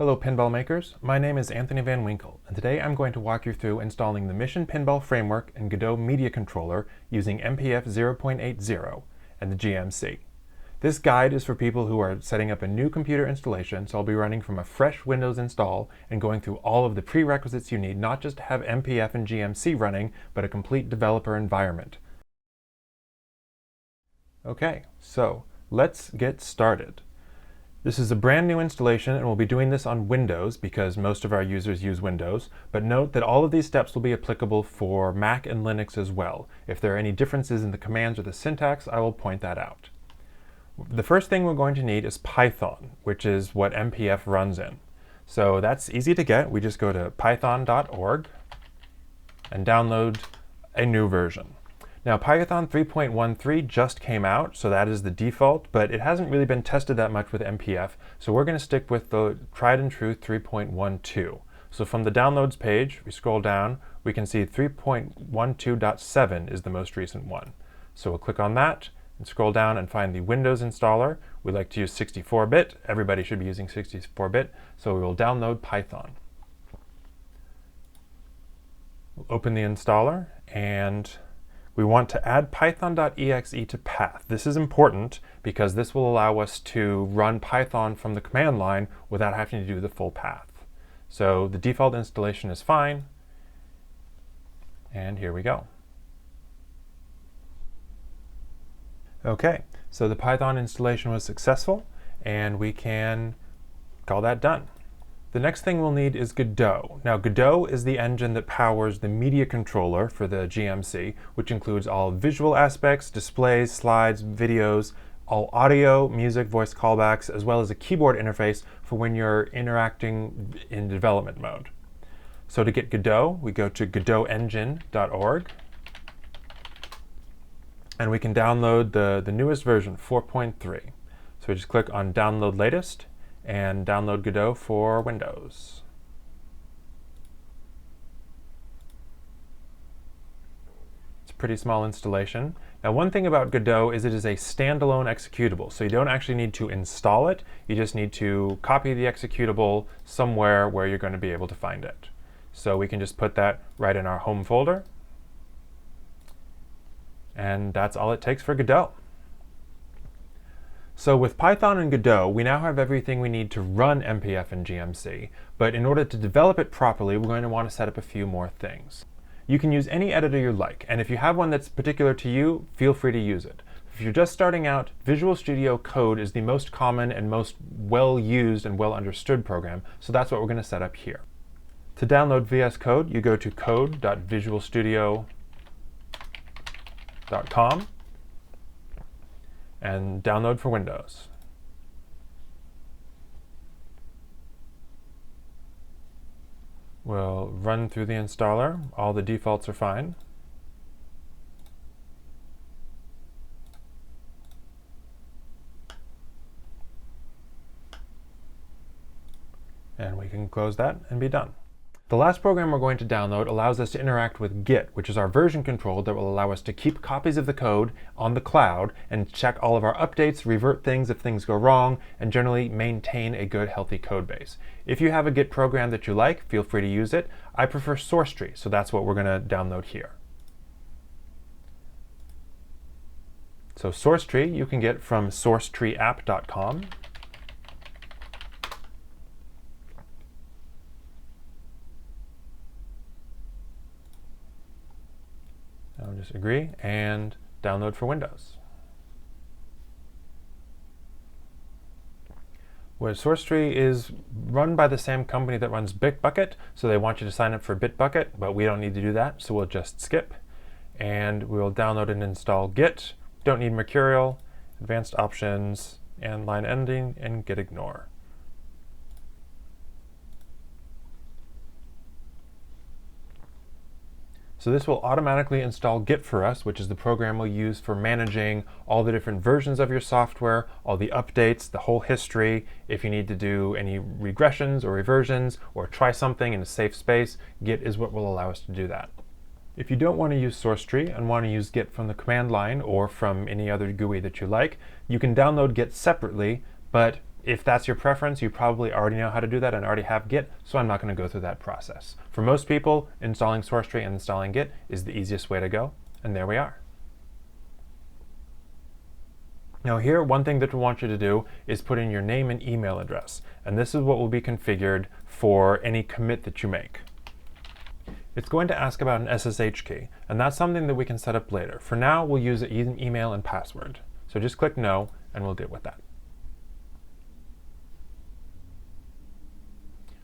Hello Pinball makers, my name is Anthony Van Winkle, and today I'm going to walk you through installing the Mission Pinball Framework and Godot Media Controller using MPF 0.80 and the GMC. This guide is for people who are setting up a new computer installation, so I'll be running from a fresh Windows install and going through all of the prerequisites you need, not just to have MPF and GMC running, but a complete developer environment. Okay, so let's get started. This is a brand new installation, and we'll be doing this on Windows because most of our users use Windows, but note that all of these steps will be applicable for Mac and Linux as well. If there are any differences in the commands or the syntax, I will point that out. The first thing we're going to need is Python, which is what MPF runs in. So that's easy to get. We just go to python.org and download a new version. Now, Python 3.13 just came out, so that is the default, but it hasn't really been tested that much with MPF, so we're going to stick with the tried and true 3.12. So from the downloads page, we scroll down, we can see 3.12.7 is the most recent one. So we'll click on that and scroll down and find the Windows installer. We like to use 64-bit. Everybody should be using 64-bit, so we will download Python. We'll open the installer, and we want to add python.exe to path. This is important because this will allow us to run Python from the command line without having to do the full path. So the default installation is fine, and here we go. Okay, so the Python installation was successful, and we can call that done. The next thing we'll need is Godot. Now, Godot is the engine that powers the media controller for the GMC, which includes all visual aspects, displays, slides, videos, all audio, music, voice callbacks, as well as a keyboard interface for when you're interacting in development mode. So to get Godot, we go to godotengine.org, and we can download the newest version, 4.3. So we just click on Download Latest, and download Godot for Windows. It's a pretty small installation. Now, one thing about Godot is it is a standalone executable, so you don't actually need to install it. You just need to copy the executable somewhere where you're going to be able to find it. So we can just put that right in our home folder, and that's all it takes for Godot. So with Python and Godot, we now have everything we need to run MPF and GMC, but in order to develop it properly, we're going to want to set up a few more things. You can use any editor you like, and if you have one that's particular to you, feel free to use it. If you're just starting out, Visual Studio Code is the most common and most well-used and well-understood program, so that's what we're going to set up here. To download VS Code, you go to code.visualstudio.com and download for Windows. We'll run through the installer. All the defaults are fine. And we can close that and be done. The last program we're going to download allows us to interact with Git, which is our version control that will allow us to keep copies of the code on the cloud and check all of our updates, revert things if things go wrong, and generally maintain a good, healthy code base. If you have a Git program that you like, feel free to use it. I prefer SourceTree, so that's what we're going to download here. So SourceTree you can get from sourcetreeapp.com. I'll just agree and download for Windows. Well, SourceTree is run by the same company that runs Bitbucket, so they want you to sign up for Bitbucket, but we don't need to do that, so we'll just skip. And we'll download and install Git. Don't need Mercurial, advanced options, and line ending, and git ignore. So this will automatically install Git for us, which is the program we'll use for managing all the different versions of your software, all the updates, the whole history. If you need to do any regressions or reversions or try something in a safe space, Git is what will allow us to do that. If you don't want to use SourceTree and want to use Git from the command line or from any other GUI that you like, you can download Git separately, but If that's your preference, you probably already know how to do that and already have Git, so I'm not going to go through that process. For most people, installing SourceTree and installing Git is the easiest way to go, and there we are. Now here, one thing that we want you to do is put in your name and email address, and this is what will be configured for any commit that you make. It's going to ask about an SSH key, and that's something that we can set up later. For now, we'll use an email and password. So just click no, and we'll deal with that.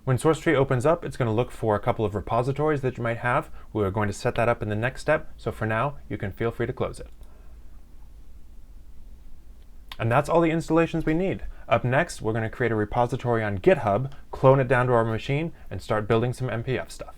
When SourceTree opens up, it's going to look for a couple of repositories that you might have. We're going to set that up in the next step, so for now, you can feel free to close it. And that's all the installations we need. Up next, we're going to create a repository on GitHub, clone it down to our machine, and start building some MPF stuff.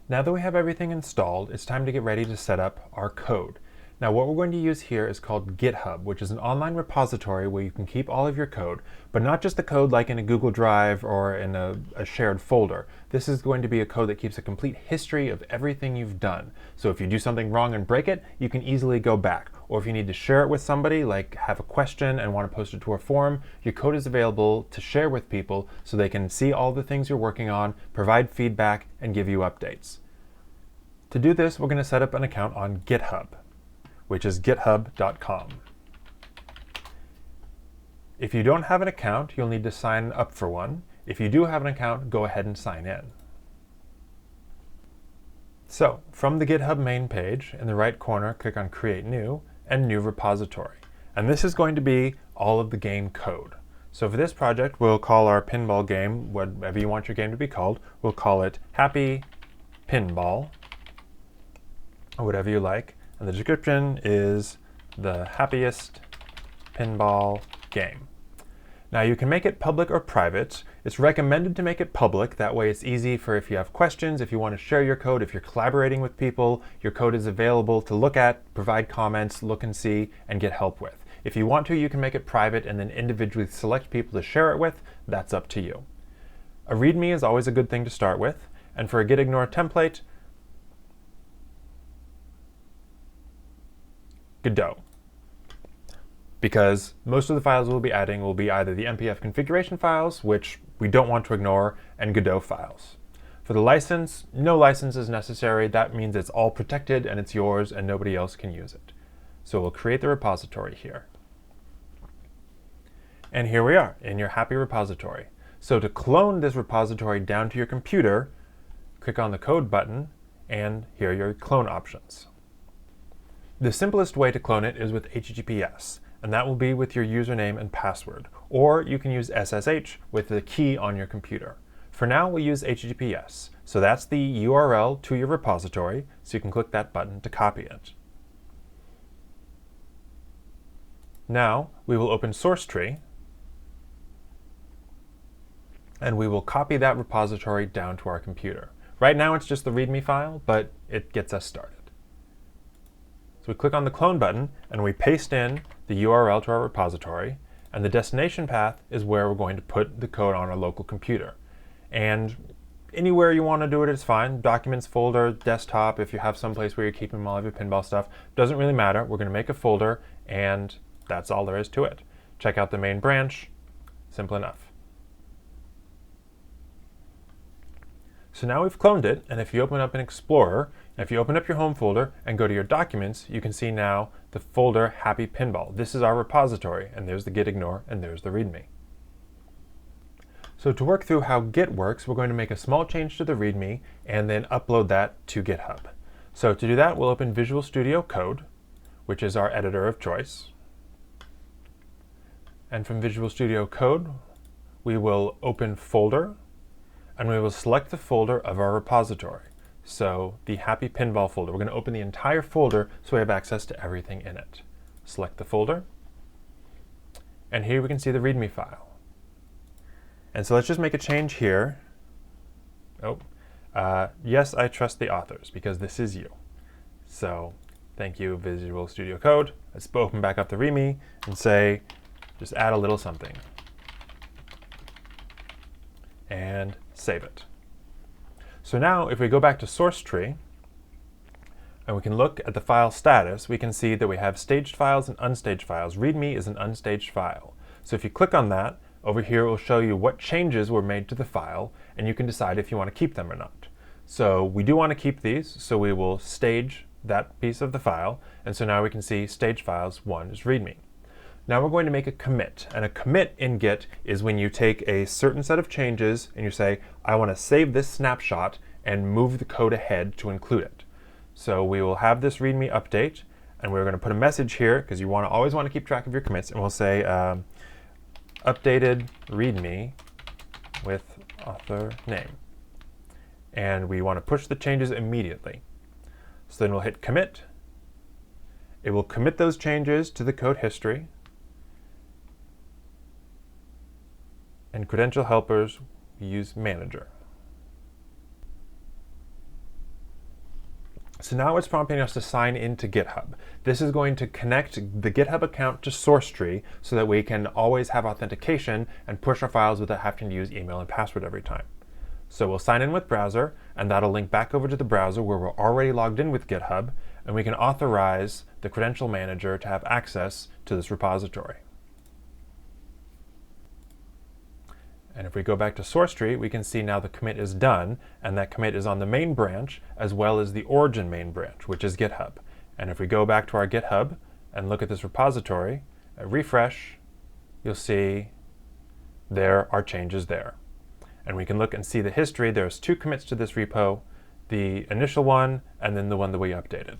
Now that we have everything installed, it's time to get ready to set up our code. Now what we're going to use here is called GitHub, which is an online repository where you can keep all of your code, but not just the code like in a Google Drive or in a shared folder. This is going to be a code that keeps a complete history of everything you've done. So if you do something wrong and break it, you can easily go back. Or if you need to share it with somebody, like have a question and want to post it to a forum, your code is available to share with people so they can see all the things you're working on, provide feedback, and give you updates. To do this, we're going to set up an account on GitHub, which is github.com. If you don't have an account, you'll need to sign up for one. If you do have an account, go ahead and sign in. So, from the GitHub main page, in the right corner, click on Create New and New Repository. And this is going to be all of the game code. So for this project, we'll call our pinball game, whatever you want your game to be called, we'll call it Happy Pinball, or whatever you like. And the description is the happiest pinball game. Now you can make it public or private. It's recommended to make it public. That way it's easy for if you have questions, if you want to share your code, if you're collaborating with people, your code is available to look at, provide comments, look and see, and get help with. If you want to, you can make it private and then individually select people to share it with. That's up to you. A README is always a good thing to start with. And for a gitignore template, Godot. Because most of the files we'll be adding will be either the MPF configuration files, which we don't want to ignore, and Godot files. For the license, no license is necessary. That means it's all protected and it's yours and nobody else can use it. So we'll create the repository here. And here we are in your happy repository. So to clone this repository down to your computer, click on the code button and here are your clone options. The simplest way to clone it is with HTTPS, and that will be with your username and password. Or you can use SSH with the key on your computer. For now, we'll use HTTPS. So that's the URL to your repository, so you can click that button to copy it. Now, we will open SourceTree, and we will copy that repository down to our computer. Right now, it's just the README file, but it gets us started. So we click on the clone button and we paste in the URL to our repository, and the destination path is where we're going to put the code on our local computer. And anywhere you want to do it is fine. Documents folder, desktop, if you have some place where you're keeping all of your pinball stuff, doesn't really matter. We're going to make a folder and that's all there is to it. Check out the main branch, simple enough. So now we've cloned it, and if you open up an Explorer, and if you open up your home folder and go to your documents, you can see now the folder Happy Pinball. This is our repository, and there's the gitignore, and there's the README. So to work through how Git works, we're going to make a small change to the README and then upload that to GitHub. So to do that, we'll open Visual Studio Code, which is our editor of choice. And from Visual Studio Code, we will open Folder, and we will select the folder of our repository. So the Happy Pinball folder. We're going to open the entire folder so we have access to everything in it. Select the folder. And here we can see the README file. And so let's just make a change here. Yes, I trust the authors because this is you. So thank you, Visual Studio Code. Let's open back up the README and say, just add a little something. And save it. So now if we go back to SourceTree, and we can look at the file status, we can see that we have staged files and unstaged files. README is an unstaged file. So if you click on that, over here it will show you what changes were made to the file, and you can decide if you want to keep them or not. So we do want to keep these, so we will stage that piece of the file, and so now we can see staged files 1 is README. Now we're going to make a commit, and a commit in Git is when you take a certain set of changes and you say, I want to save this snapshot and move the code ahead to include it. So we will have this README update, and we're going to put a message here, because you always want to keep track of your commits, and we'll say updated README with author name. And we want to push the changes immediately. So then we'll hit commit. It will commit those changes to the code history. And credential helpers, we use manager. So now it's prompting us to sign into GitHub. This is going to connect the GitHub account to SourceTree so that we can always have authentication and push our files without having to use email and password every time. So we'll sign in with browser, and that'll link back over to the browser where we're already logged in with GitHub, and we can authorize the credential manager to have access to this repository. And if we go back to SourceTree, we can see now the commit is done, and that commit is on the main branch as well as the origin main branch, which is GitHub. And if we go back to our GitHub and look at this repository, refresh, you'll see there are changes there. And we can look and see the history. There's 2 commits to this repo, the initial one and then the one that we updated.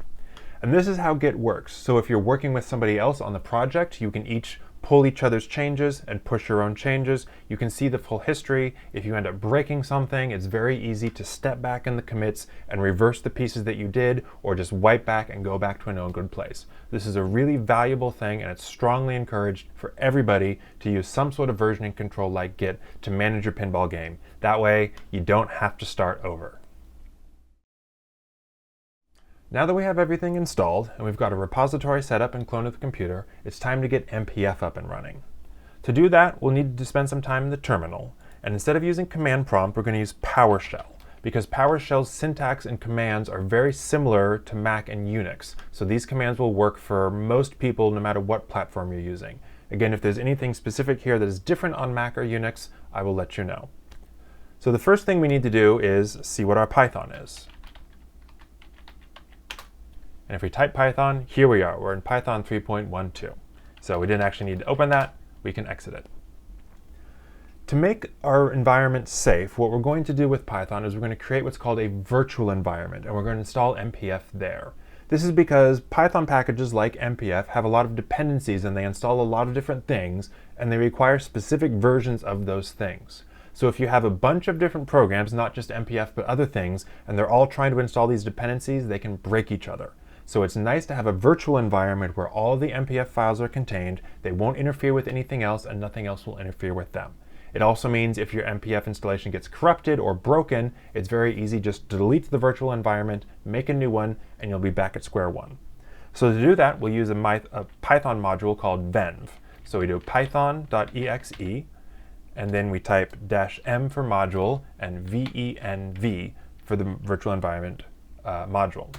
And this is how Git works. So if you're working with somebody else on the project, you can each pull each other's changes and push your own changes. You can see the full history. If you end up breaking something, it's very easy to step back in the commits and reverse the pieces that you did, or just wipe back and go back to a known good place. This is a really valuable thing, and it's strongly encouraged for everybody to use some sort of versioning control like Git to manage your pinball game. That way, you don't have to start over. Now that we have everything installed and we've got a repository set up and cloned to the computer, it's time to get MPF up and running. To do that, we'll need to spend some time in the terminal. And instead of using command prompt, we're going to use PowerShell, because PowerShell's syntax and commands are very similar to Mac and Unix. So these commands will work for most people no matter what platform you're using. Again, if there's anything specific here that is different on Mac or Unix, I will let you know. So the first thing we need to do is see what our Python is. And if we type Python, here we are. We're in Python 3.12. So we didn't actually need to open that. We can exit it. To make our environment safe, what we're going to do with Python is we're going to create what's called a virtual environment, and we're going to install MPF there. This is because Python packages like MPF have a lot of dependencies, and they install a lot of different things, and they require specific versions of those things. So if you have a bunch of different programs, not just MPF but other things, and they're all trying to install these dependencies, they can break each other. So it's nice to have a virtual environment where all the MPF files are contained, they won't interfere with anything else, and nothing else will interfere with them. It also means if your MPF installation gets corrupted or broken, it's very easy just to delete the virtual environment, make a new one, and you'll be back at square one. So to do that, we'll use a Python module called venv. So we do python.exe, and then we type -m for module and venv for the virtual environment module.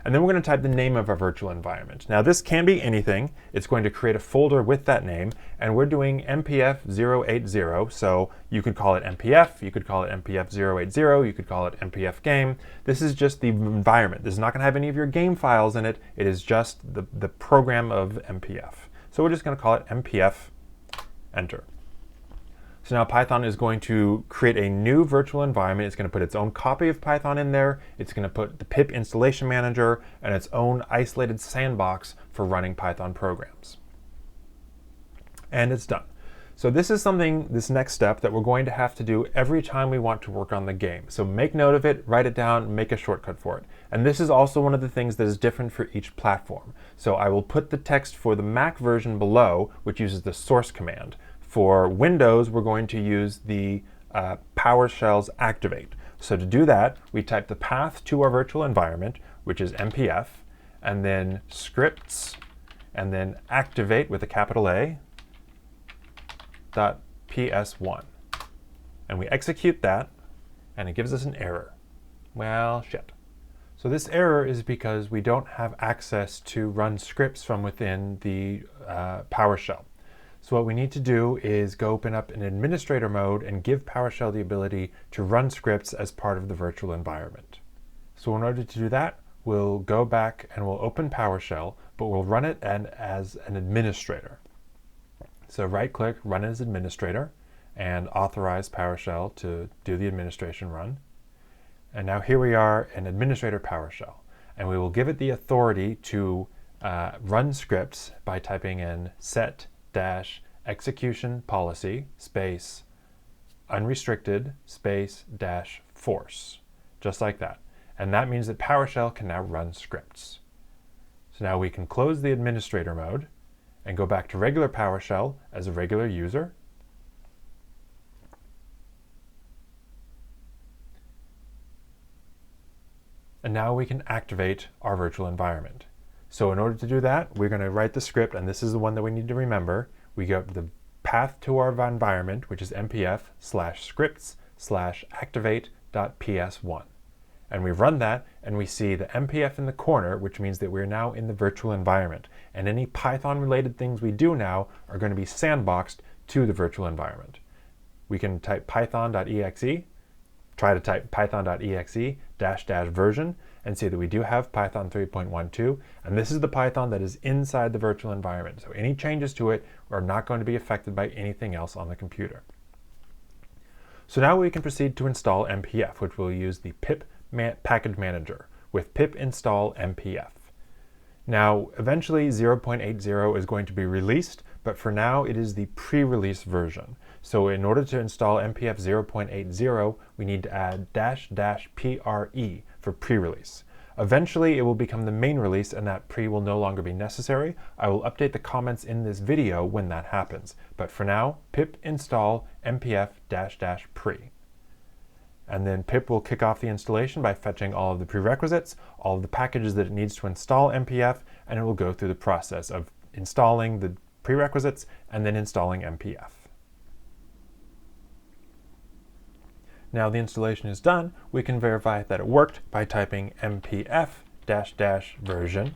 And then we're going to type the name of our virtual environment. Now this can be anything. It's going to create a folder with that name, and we're doing MPF-080, so you could call it MPF, you could call it MPF-080, you could call it MPF game. This is just the environment. This is not going to have any of your game files in it. It is just the program of MPF. So we're just going to call it MPF, enter. So now Python is going to create a new virtual environment. It's going to put its own copy of Python in there. It's going to put the pip installation manager and its own isolated sandbox for running Python programs. And it's done. So this is this next step that we're going to have to do every time we want to work on the game. So make note of it, write it down, make a shortcut for it. And this is also one of the things that is different for each platform. So I will put the text for the Mac version below, which uses the source command. For Windows, we're going to use the PowerShell's activate. So to do that, we type the path to our virtual environment, which is MPF, and then scripts, and then activate with a capital A, .ps1. And we execute that, and it gives us an error. Well, shit. So this error is because we don't have access to run scripts from within the PowerShell. So what we need to do is go open up an administrator mode and give PowerShell the ability to run scripts as part of the virtual environment. So in order to do that, we'll go back and we'll open PowerShell, but we'll run it as an administrator. So right-click, Run as Administrator, and authorize PowerShell to do the administration run. And now here we are in Administrator PowerShell, and we will give it the authority to run scripts by typing in set-execution policy space unrestricted space -force, just like that. And that means that PowerShell can now run scripts. So now we can close the administrator mode and go back to regular PowerShell as a regular user. And now we can activate our virtual environment. So in order to do that, we're going to write the script, and this is the one that we need to remember. We go to the path to our environment, which is mpf/scripts/activate.ps1. And we run that, and we see the MPF in the corner, which means that we're now in the virtual environment. And any Python-related things we do now are going to be sandboxed to the virtual environment. We can type python.exe, try to type python.exe -- version, and see that we do have Python 3.12, and this is the Python that is inside the virtual environment. So any changes to it are not going to be affected by anything else on the computer. So now we can proceed to install MPF, which will use the pip package manager with pip install MPF. Now, eventually 0.80 is going to be released, but for now it is the pre-release version. So in order to install MPF 0.80, we need to add --pre for pre-release. Eventually it will become the main release, and that pre will no longer be necessary. I will update the comments in this video when that happens. But for now, pip install MPF --pre. And then pip will kick off the installation by fetching all of the prerequisites, all of the packages that it needs to install MPF, and it will go through the process of installing the prerequisites and then installing MPF. Now the installation is done, we can verify that it worked by typing mpf -- version.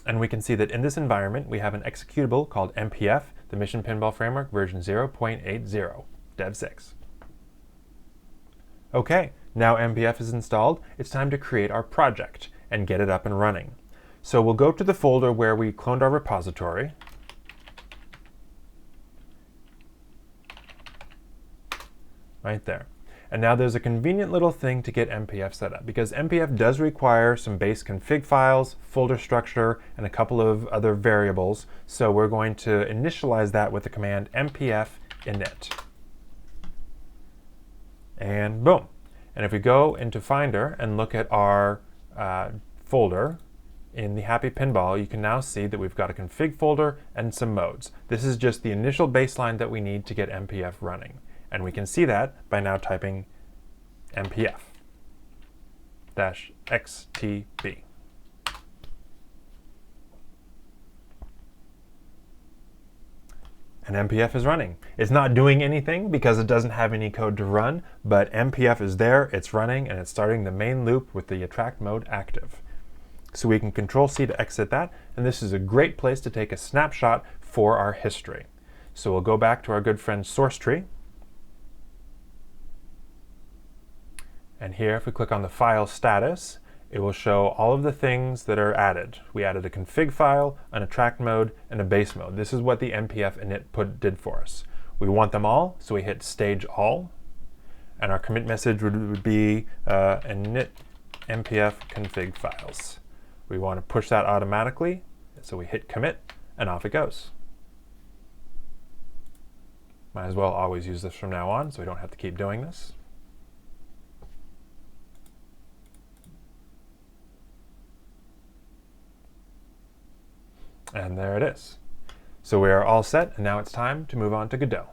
And we can see that in this environment, we have an executable called MPF, the Mission Pinball Framework version 0.80, dev 6. Okay, now MPF is installed, it's time to create our project and get it up and running. So we'll go to the folder where we cloned our repository. Right there. And now there's a convenient little thing to get MPF set up, because MPF does require some base config files, folder structure, and a couple of other variables. So we're going to initialize that with the command mpf-init. And boom. And if we go into Finder and look at our folder in the Happy Pinball, you can now see that we've got a config folder and some modes. This is just the initial baseline that we need to get MPF running. And we can see that by now typing mpf-xtb. And MPF is running. It's not doing anything because it doesn't have any code to run, but MPF is there, it's running, and it's starting the main loop with the attract mode active. So we can Control-C to exit that, and this is a great place to take a snapshot for our history. So we'll go back to our good friend SourceTree. And here, if we click on the file status, it will show all of the things that are added. We added a config file, an attract mode, and a base mode. This is what the mpf-init did for us. We want them all, so we hit stage all, and our commit message would be init mpf config files. We want to push that automatically, so we hit commit, and off it goes. Might as well always use this from now on, so we don't have to keep doing this. And there it is. So we are all set, and now it's time to move on to Godot.